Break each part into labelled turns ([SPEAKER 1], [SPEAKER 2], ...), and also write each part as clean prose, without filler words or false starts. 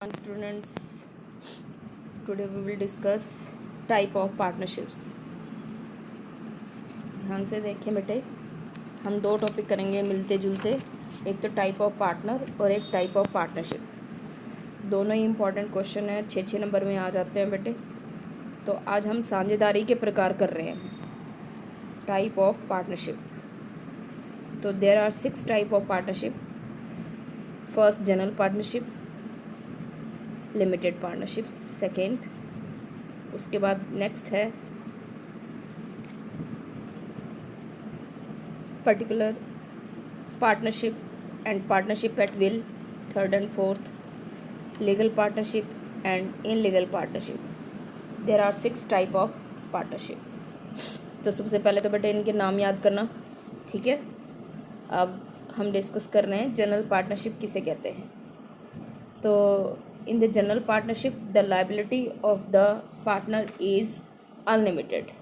[SPEAKER 1] Students, today we will discuss type of partnerships. ध्यान से देखें बेटे, हम दो टॉपिक करेंगे मिलते जुलते, एक तो टाइप ऑफ पार्टनर और एक टाइप ऑफ पार्टनरशिप। दोनों ही इम्पॉर्टेंट क्वेश्चन है, 6 नंबर में आ जाते हैं बेटे। तो आज हम साझेदारी के प्रकार कर रहे हैं, टाइप ऑफ पार्टनरशिप। तो there are 6 type of partnership. First general partnership, limited partnership second, उसके बाद नेक्स्ट है particular partnership and partnership at will, third and fourth legal partnership and illegal partnership. There are 6 type of partnership. तो सबसे पहले तो बेटे इनके नाम याद करना, ठीक है। अब हम डिस्कस कर रहे हैं जनरल पार्टनरशिप किसे कहते हैं। तो in the general partnership the liability of the partner is unlimited।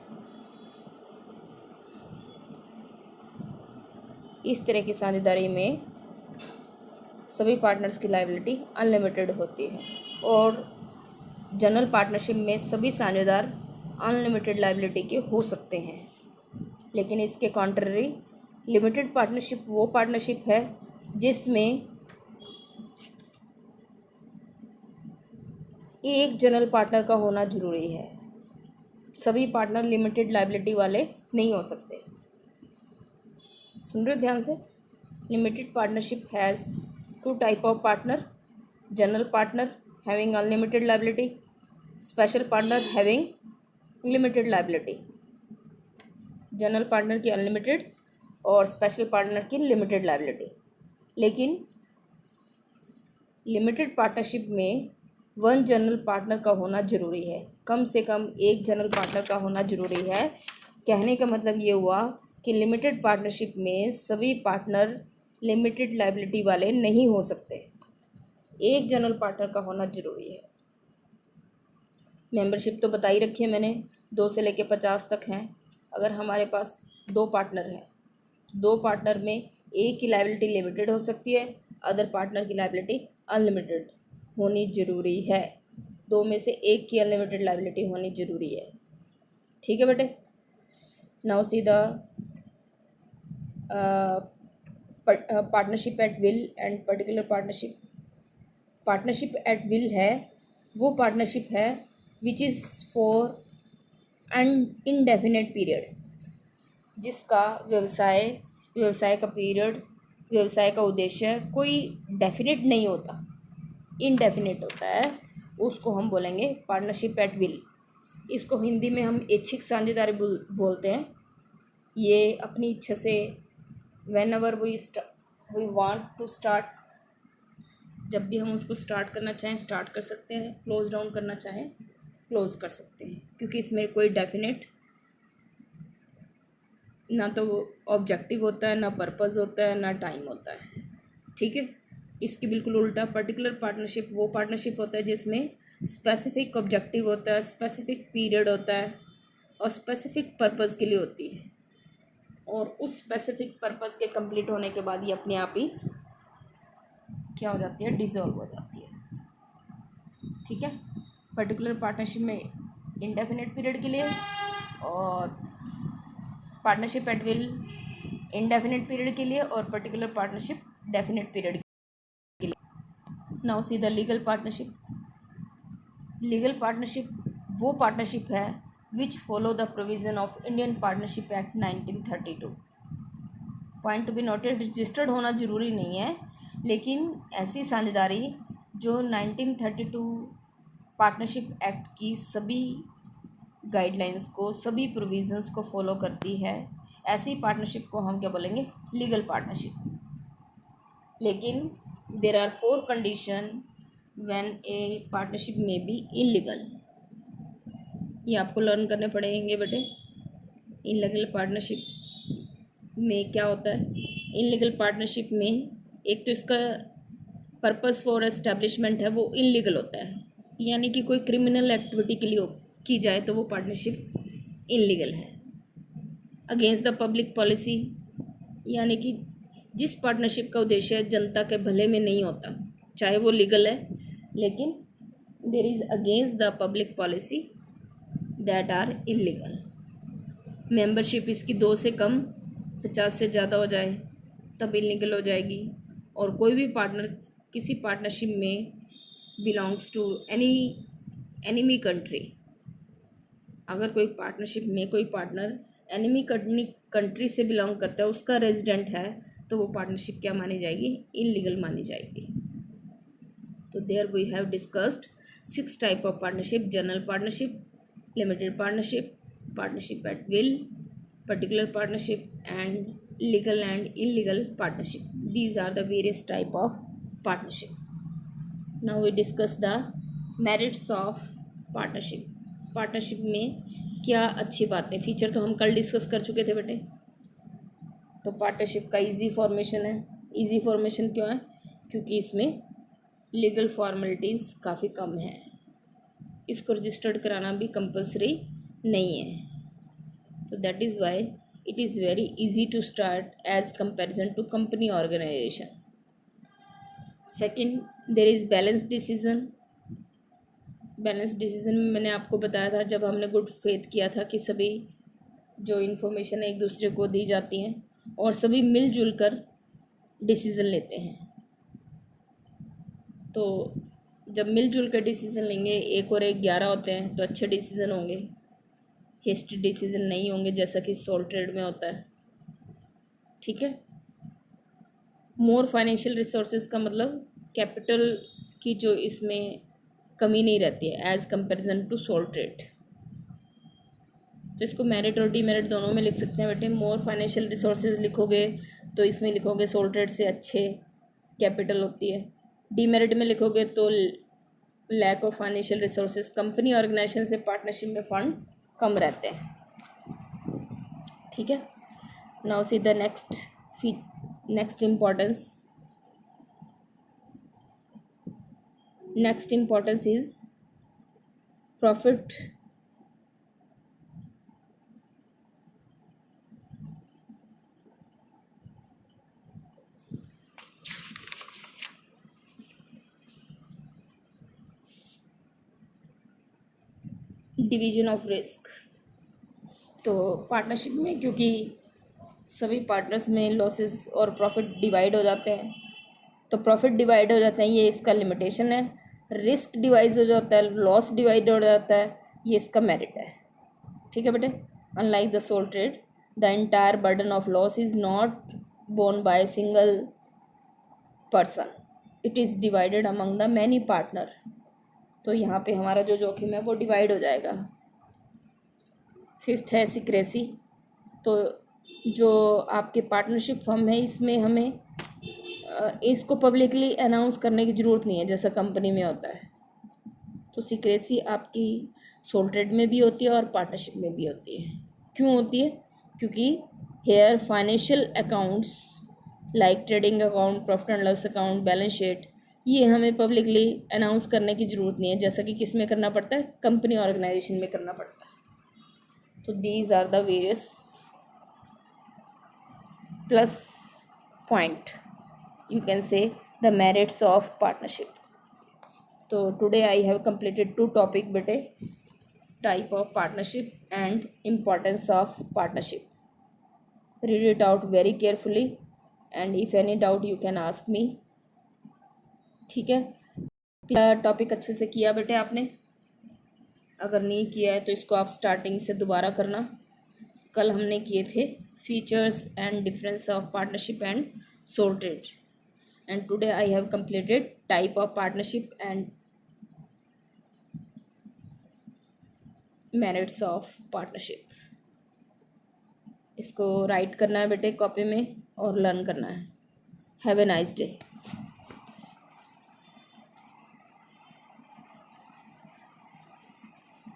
[SPEAKER 1] इस तरह की साझेदारी में सभी पार्टनर्स की लायबिलिटी अनलिमिटेड होती है और जनरल पार्टनरशिप में सभी साझेदार अनलिमिटेड लायबिलिटी के हो सकते हैं। लेकिन इसके कॉन्ट्ररी लिमिटेड पार्टनरशिप वो पार्टनरशिप है जिसमें एक जनरल पार्टनर का होना ज़रूरी है। सभी पार्टनर लिमिटेड लायबिलिटी वाले नहीं हो सकते। सुन रहे हो ध्यान से। Limited partnership has 2 type of partner, general partner having unlimited liability, special partner having limited liability. General partner की अनलिमिटेड और स्पेशल पार्टनर की लिमिटेड लायबिलिटी। लेकिन लिमिटेड पार्टनरशिप में 1 जनरल पार्टनर का होना ज़रूरी है, कम से कम एक जनरल पार्टनर का होना ज़रूरी है। कहने का मतलब ये हुआ कि लिमिटेड पार्टनरशिप में सभी पार्टनर लिमिटेड लायबिलिटी वाले नहीं हो सकते, एक जनरल पार्टनर का होना ज़रूरी है। मेंबरशिप तो बता ही रखी है मैंने, 2 से लेकर 50 तक हैं। अगर हमारे पास 2 पार्टनर हैं, 2 पार्टनर में एक की लायबिलिटी लिमिटेड हो सकती है, अदर पार्टनर की लायबिलिटी अनलिमिटेड होनी ज़रूरी है। 2 में से एक की अनलिमिटेड लायबिलिटी होनी ज़रूरी है, ठीक है बेटे। Now see the partnership at will and particular partnership. Partnership at will है वो पार्टनरशिप है which is for an indefinite period, जिसका व्यवसाय का पीरियड, व्यवसाय का उद्देश्य कोई डेफिनेट नहीं होता, इनडेफिनेट होता है, उसको हम बोलेंगे पार्टनरशिप एट विल। इसको हिंदी में हम ऐच्छिक साझेदारी बोलते हैं। ये अपनी इच्छा से whenever we want to start, जब भी हम उसको स्टार्ट करना चाहें स्टार्ट कर सकते हैं, क्लोज डाउन करना चाहें क्लोज कर सकते हैं, क्योंकि इसमें कोई डेफिनेट ना तो ऑब्जेक्टिव होता है, ना पर्पस होता है, ना टाइम होता है, ठीक है। इसकी बिल्कुल उल्टा पर्टिकुलर पार्टनरशिप वो पार्टनरशिप होता है जिसमें स्पेसिफिक ऑब्जेक्टिव होता है, स्पेसिफिक पीरियड होता है और स्पेसिफिक पर्पस के लिए होती है, और उस स्पेसिफिक पर्पस के कंप्लीट होने के बाद ये अपने आप ही क्या हो जाती है, डिसॉल्व हो जाती है, ठीक है। पर्टिकुलर पार्टनरशिप में इंडेफिनेट पीरियड के लिए और partnership at will indefinite period के लिए और पर्टिकुलर पार्टनरशिप डेफिनेट पीरियड के लिए। Now see the legal partnership. Legal partnership वो पार्टनरशिप है which follow the provision of Indian partnership act 1932। Point to be noted, registered होना ज़रूरी नहीं है, लेकिन ऐसी साझेदारी जो 1932 पार्टनरशिप एक्ट की सभी गाइडलाइंस को, सभी प्रोविज़न्स को फॉलो करती है, ऐसी पार्टनरशिप को हम क्या बोलेंगे, लीगल पार्टनरशिप। लेकिन there are 4 condition when a partnership में बी इलीगल। ये आपको लर्न करने पड़ेंगे बेटे। इलीगल पार्टनरशिप में क्या होता है, इलीगल पार्टनरशिप में एक तो इसका पर्पस फॉर एस्टेब्लिशमेंट है वो इलीगल होता है, यानी कि कोई क्रिमिनल एक्टिविटी के लिए की जाए तो वो पार्टनरशिप इलीगल है। अगेंस्ट द पब्लिक पॉलिसी, यानी कि जिस पार्टनरशिप का उद्देश्य जनता के भले में नहीं होता, चाहे वो लीगल है लेकिन there is against the public policy that are illegal. Membership इसकी 2 से कम 50 से ज़्यादा हो जाए तब इलीगल हो जाएगी। और कोई भी पार्टनर किसी पार्टनरशिप में बिलोंग्स टू एनिमी कंट्री, अगर कोई पार्टनरशिप में कोई पार्टनर एनिमी कंट्री से बिलोंग करता है, उसका रेजिडेंट है, तो वो पार्टनरशिप क्या मानी जाएगी? इलीगल मानी जाएगी। तो there we have discussed 6 type of partnership: general partnership, limited partnership, partnership at will, particular partnership, and legal and illegal partnership. These are the various type of partnership. Now we discuss the merits of partnership. Partnership में क्या अच्छी बातें, feature तो हम कल discuss कर चुके थे बेटे। तो पार्टनरशिप का इजी फॉर्मेशन है। इजी फॉर्मेशन क्यों है? क्योंकि इसमें लीगल फॉर्मेलिटीज़ काफ़ी कम है, इसको रजिस्टर्ड कराना भी कंपलसरी नहीं है। So that is why it is very easy to start as comparison to company organization. Second, there is balanced decision. Balance decision में मैंने आपको बताया था जब हमने गुड फेथ किया था कि सभी जो इन्फॉर्मेशन एक दूसरे को दी जाती हैं और सभी मिलजुल कर डिसीज़न लेते हैं। तो जब मिलजुल कर डिसीज़न लेंगे, 1 और 1 11 होते हैं, तो अच्छे डिसीज़न होंगे, हेस्टी डिसीजन नहीं होंगे, जैसा कि सोल ट्रेड में होता है। ठीक है। मोर फाइनेंशियल रिसोर्सेज का मतलब कैपिटल की जो इसमें कमी नहीं रहती है as comparison to sole trade. तो इसको मेरिट और डीमेरिट दोनों में लिख सकते हैं बेटे। मोर फाइनेंशियल रिसोर्सेज लिखोगे तो इसमें लिखोगे सोल ट्रेड से अच्छे कैपिटल होती है। डीमेरिट में लिखोगे तो lack of financial resources, company organisation से पार्टनरशिप में फंड कम रहते हैं। ठीक है। Now see the next importance is profit division of risk. तो पार्टनरशिप में क्योंकि सभी पार्टनर्स में लॉसेस और प्रॉफिट डिवाइड हो जाते हैं, तो प्रॉफिट डिवाइड हो जाते हैं, ये इसका लिमिटेशन है। रिस्क डिवाइड हो जाता है, लॉस डिवाइड हो जाता है, ये इसका मेरिट है। ठीक है बेटे। Unlike the sole trade, the entire burden of loss is not borne by a single person, it is divided among the many partner. तो यहाँ पे हमारा जो जोखिम है वो डिवाइड हो जाएगा। 5th है सीक्रेसी। तो जो आपके पार्टनरशिप फर्म है इसमें हमें इसको पब्लिकली अनाउंस करने की ज़रूरत नहीं है जैसा कंपनी में होता है। तो सीक्रेसी आपकी सोल ट्रेड में भी होती है और पार्टनरशिप में भी होती है। क्यों होती है? क्योंकि here financial accounts like trading account, profit and loss account, balance sheet, ये हमें पब्लिकली अनाउंस करने की ज़रूरत नहीं है जैसा कि किस में करना पड़ता है? कंपनी ऑर्गेनाइजेशन में करना पड़ता है। तो these are the various plus point, you can say the merits of partnership. So today I have completed 2 topic bete, type of partnership and importance of partnership. Read it out very carefully and if any doubt you can ask me. ठीक है। Topic अच्छे से किया बेटे आपने? अगर नहीं किया है तो इसको आप स्टार्टिंग से दोबारा करना। कल हमने किए थे features and difference of partnership and sole trade, and today I have completed type of partnership and merits of partnership. इसको राइट करना है बेटे कॉपी में और लर्न करना है। Have a nice day.